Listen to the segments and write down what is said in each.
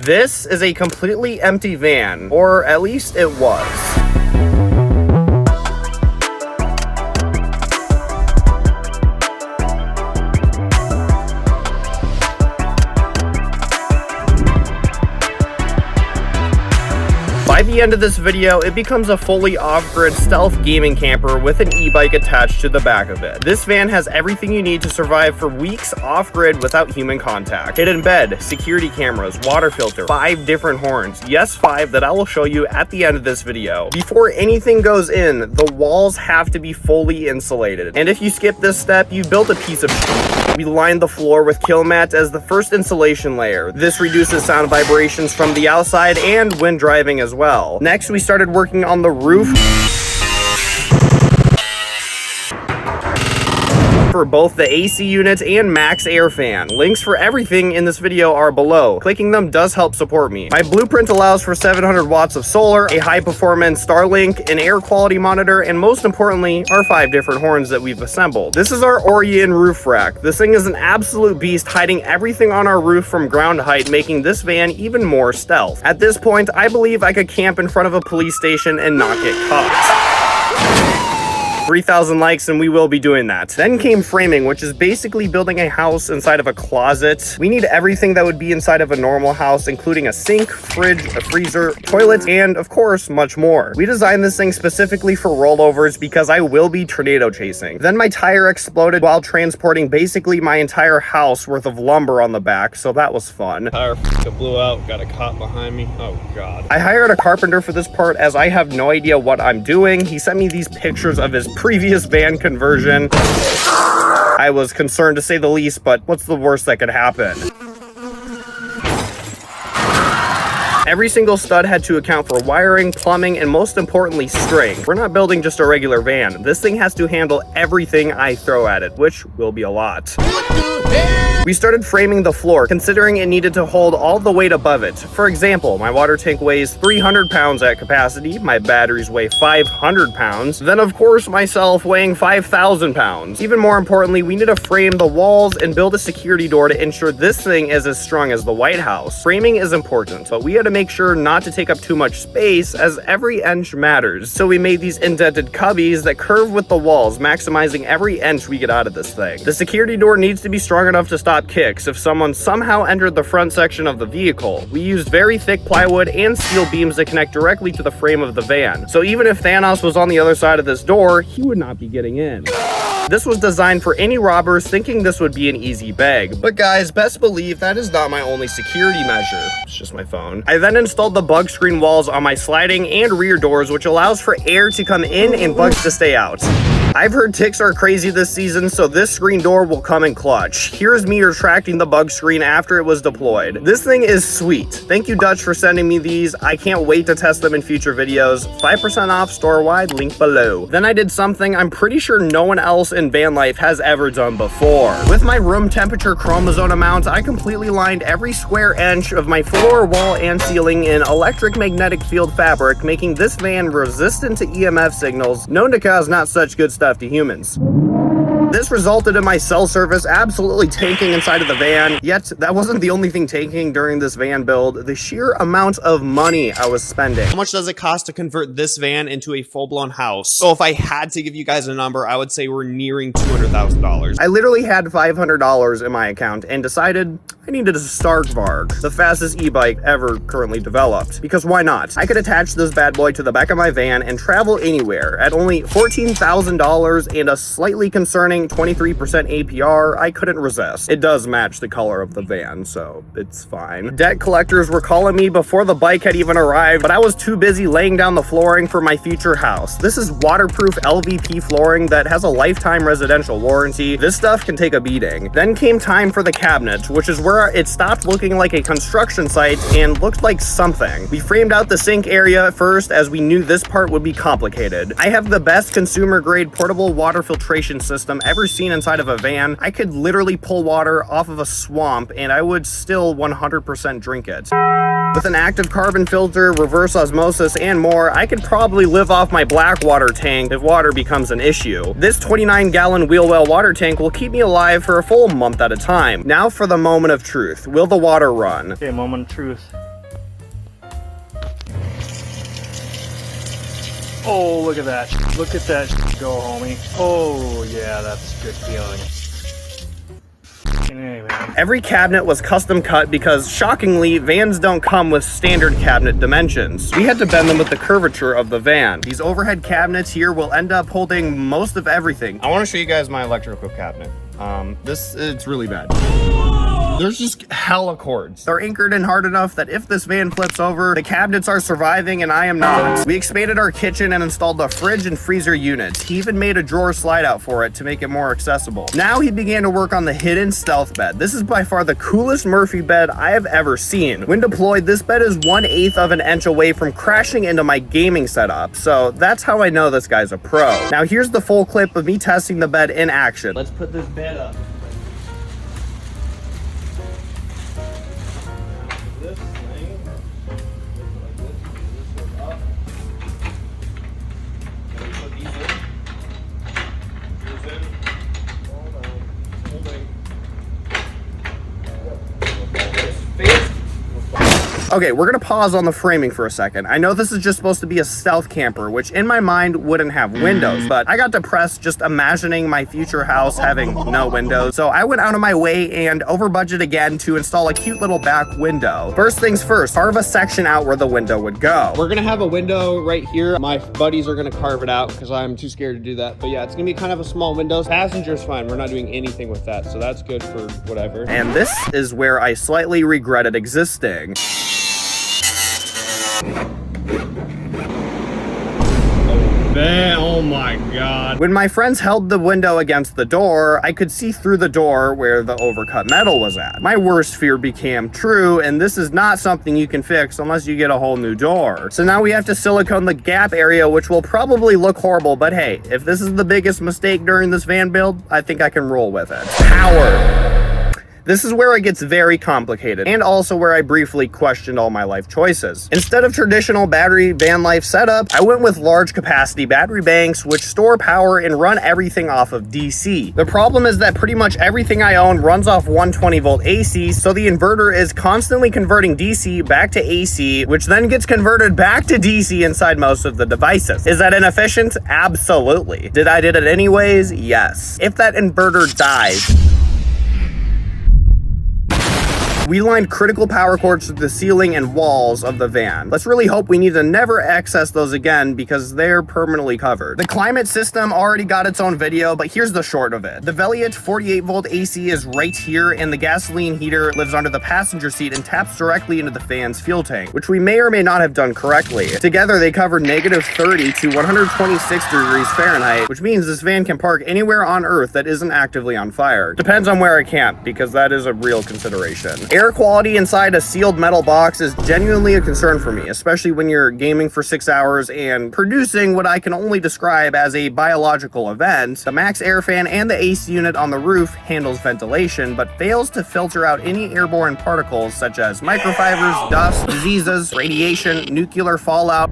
This is a completely empty van, or at least it was. By the end of this video, it becomes a fully off-grid stealth gaming camper with an e-bike attached to the back of it. This van has everything you need to survive for weeks off-grid without human contact. Hidden bed, security cameras, water filter, 5 different horns. Yes, 5 that I will show you at the end of this video. Before anything goes in, the walls have to be fully insulated. And if you skip this step, you built a piece of shit. We lined the floor with kill mats as the first insulation layer. This reduces sound vibrations from the outside and when driving as well. Next, we started working on the roof for both the AC units and max air fan. Links for everything in this video are below. Clicking them does help support me. My blueprint allows for 700 watts of solar, a high performance Starlink, an air quality monitor, and most importantly, our 5 different horns that we've assembled. This is our Orion roof rack. This thing is an absolute beast, hiding everything on our roof from ground height, making this van even more stealth. At this point, I believe I could camp in front of a police station and not get caught. 3,000 likes and we will be doing that. Then came framing, which is basically building a house inside of a closet. We need everything that would be inside of a normal house, including a sink, fridge, a freezer, toilet, and of course, much more. We designed this thing specifically for rollovers because I will be tornado chasing. Then my tire exploded while transporting basically my entire house worth of lumber on the back, so that was fun. Tire blew out, got a cop behind me. Oh God. I hired a carpenter for this part as I have no idea what I'm doing. He sent me these pictures of his previous van conversion. I was concerned to say the least, but what's the worst that could happen? Every single stud had to account for wiring, plumbing, and most importantly, string. We're not building just a regular van. This thing has to handle everything I throw at it, which will be a lot. We started framing the floor, considering it needed to hold all the weight above it. For example, my water tank weighs 300 pounds at capacity, my batteries weigh 500 pounds, then of course myself weighing 5,000 pounds. Even more importantly, we need to frame the walls and build a security door to ensure this thing is as strong as the White House. Framing is important, but we had to make sure not to take up too much space as every inch matters. So we made these indented cubbies that curve with the walls, maximizing every inch we get out of this thing. The security door needs to be strong enough to stop kicks if someone somehow entered the front section of the vehicle. We used very thick plywood and steel beams that connect directly to the frame of the van. So even if Thanos was on the other side of this door, he would not be getting in. This was designed for any robbers thinking this would be an easy bag. But guys, best believe that is not my only security measure. It's just my phone. I then installed the bug screen walls on my sliding and rear doors, which allows for air to come in and bugs to stay out. I've heard ticks are crazy this season, so this screen door will come in clutch. Here's me retracting the bug screen after it was deployed. This thing is sweet. Thank you, Dutch, for sending me these. I can't wait to test them in future videos. 5% off store-wide, link below. Then I did something I'm pretty sure no one else in van life has ever done before. With my room temperature chromosome amount, I completely lined every square inch of my floor, wall, and ceiling in electric magnetic field fabric, making this van resistant to EMF signals, known to cause not such good stuff to humans. This resulted in my cell service absolutely tanking inside of the van, yet that wasn't the only thing tanking during this van build. The sheer amount of money I was spending. How much does it cost to convert this van into a full-blown house? So if I had to give you guys a number, I would say we're nearing $200,000. I literally had $500 in my account and decided I needed a Starkvarg, the fastest e-bike ever currently developed. Because why not? I could attach this bad boy to the back of my van and travel anywhere. At only $14,000 and a slightly concerning 23% APR, I couldn't resist. It does match the color of the van, so it's fine. Debt collectors were calling me before the bike had even arrived, but I was too busy laying down the flooring for my future house. This is waterproof LVP flooring that has a lifetime residential warranty. This stuff can take a beating. Then came time for the cabinet, which is where it stopped looking like a construction site and looked like something. We framed out the sink area first as we knew this part would be complicated. I have the best consumer grade portable water filtration system ever seen inside of a van. I could literally pull water off of a swamp and I would still 100% drink it. With an active carbon filter, reverse osmosis, and more, I could probably live off my black water tank if water becomes an issue. This 29-gallon wheel well water tank will keep me alive for a full month at a time. Now for the moment of truth. Will the water run? Okay, moment of truth. Oh, look at that. Look at that go, homie. Oh, yeah, that's a good feeling. Anyway. Every cabinet was custom cut because, shockingly, vans don't come with standard cabinet dimensions. We had to bend them with the curvature of the van. These overhead cabinets here will end up holding most of everything. I want to show you guys my electrical cabinet. It's really bad. There's just hella cords. They're anchored in hard enough that if this van flips over, the cabinets are surviving and I am not. We expanded our kitchen and installed the fridge and freezer units. He even made a drawer slide out for it to make it more accessible. Now he began to work on the hidden stealth bed. This is by far the coolest Murphy bed I have ever seen. When deployed, this bed is 1/8 of an inch away from crashing into my gaming setup. So that's how I know this guy's a pro. Now here's the full clip of me testing the bed in action. Let's put this bed up. Okay, we're gonna pause on the framing for a second. I know this is just supposed to be a stealth camper, which in my mind wouldn't have windows, but I got depressed just imagining my future house having no windows. So I went out of my way and over budget again to install a cute little back window. First things first, carve a section out where the window would go. We're gonna have a window right here. My buddies are gonna carve it out because I'm too scared to do that. But yeah, it's gonna be kind of a small window. Passenger's fine. We're not doing anything with that, so that's good for whatever. And this is where I slightly regretted existing. Oh my god. When my friends held the window against the door, I could see through the door where the overcut metal was at. My worst fear became true, and this is not something you can fix unless you get a whole new door. So now we have to silicone the gap area, which will probably look horrible, but hey, if this is the biggest mistake during this van build, I think I can roll with it. Power. This is where it gets very complicated, and also where I briefly questioned all my life choices. Instead of traditional battery van life setup, I went with large capacity battery banks, which store power and run everything off of DC. The problem is that pretty much everything I own runs off 120 volt AC, so the inverter is constantly converting DC back to AC, which then gets converted back to DC inside most of the devices. Is that inefficient? Absolutely. Did I did it anyways? Yes. If that inverter dies, we lined critical power cords to the ceiling and walls of the van. Let's really hope we need to never access those again because they're permanently covered. The climate system already got its own video, but here's the short of it. The Veliant 48 volt AC is right here, and the gasoline heater lives under the passenger seat and taps directly into the fan's fuel tank, which we may or may not have done correctly. Together, they cover -30 to 126 degrees Fahrenheit, which means this van can park anywhere on Earth that isn't actively on fire. Depends on where I camp, because that is a real consideration. Air quality inside a sealed metal box is genuinely a concern for me, especially when you're gaming for 6 hours and producing what I can only describe as a biological event. The max air fan and the AC unit on the roof handles ventilation, but fails to filter out any airborne particles such as microfibers, dust, diseases, radiation, nuclear fallout.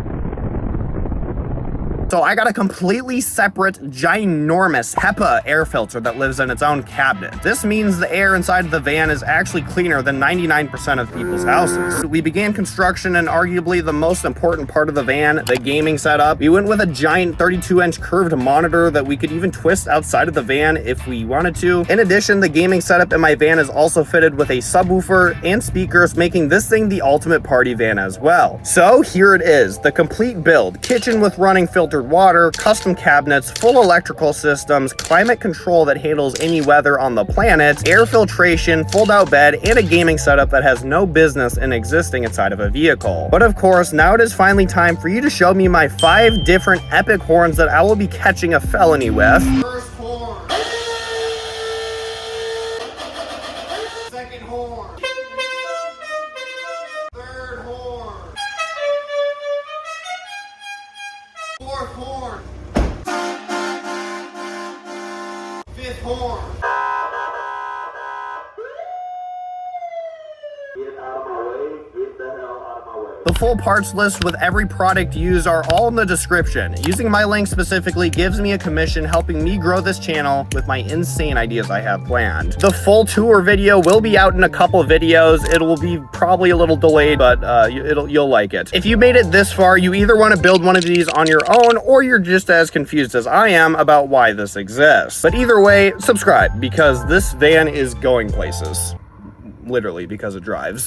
So I got a completely separate, ginormous HEPA air filter that lives in its own cabinet. This means the air inside of the van is actually cleaner than 99% of people's houses. We began construction and arguably the most important part of the van, the gaming setup. We went with a giant 32-inch curved monitor that we could even twist outside of the van if we wanted to. In addition, the gaming setup in my van is also fitted with a subwoofer and speakers, making this thing the ultimate party van as well. So here it is, the complete build. Kitchen with running filtered water, custom cabinets, full electrical systems, climate control that handles any weather on the planet, air filtration, fold-out bed, and a gaming setup that has no business in existing inside of a vehicle. But of course, now it is finally time for you to show me my 5 different epic horns that I will be catching a felony with. First horn. Second horn. Third horn. Fourth horn. Fifth horn. Get out of my way. Get the hell out of my way. The full parts list with every product used are all in the description. Using my link specifically gives me a commission, helping me grow this channel with my insane ideas I have planned. The full tour video will be out in a couple of videos. It will be probably a little delayed, but you'll like it. If you made it this far, you either want to build one of these on your own, or you're just as confused as I am about why this exists. But either way, subscribe, because this van is going places. Literally, because it drives.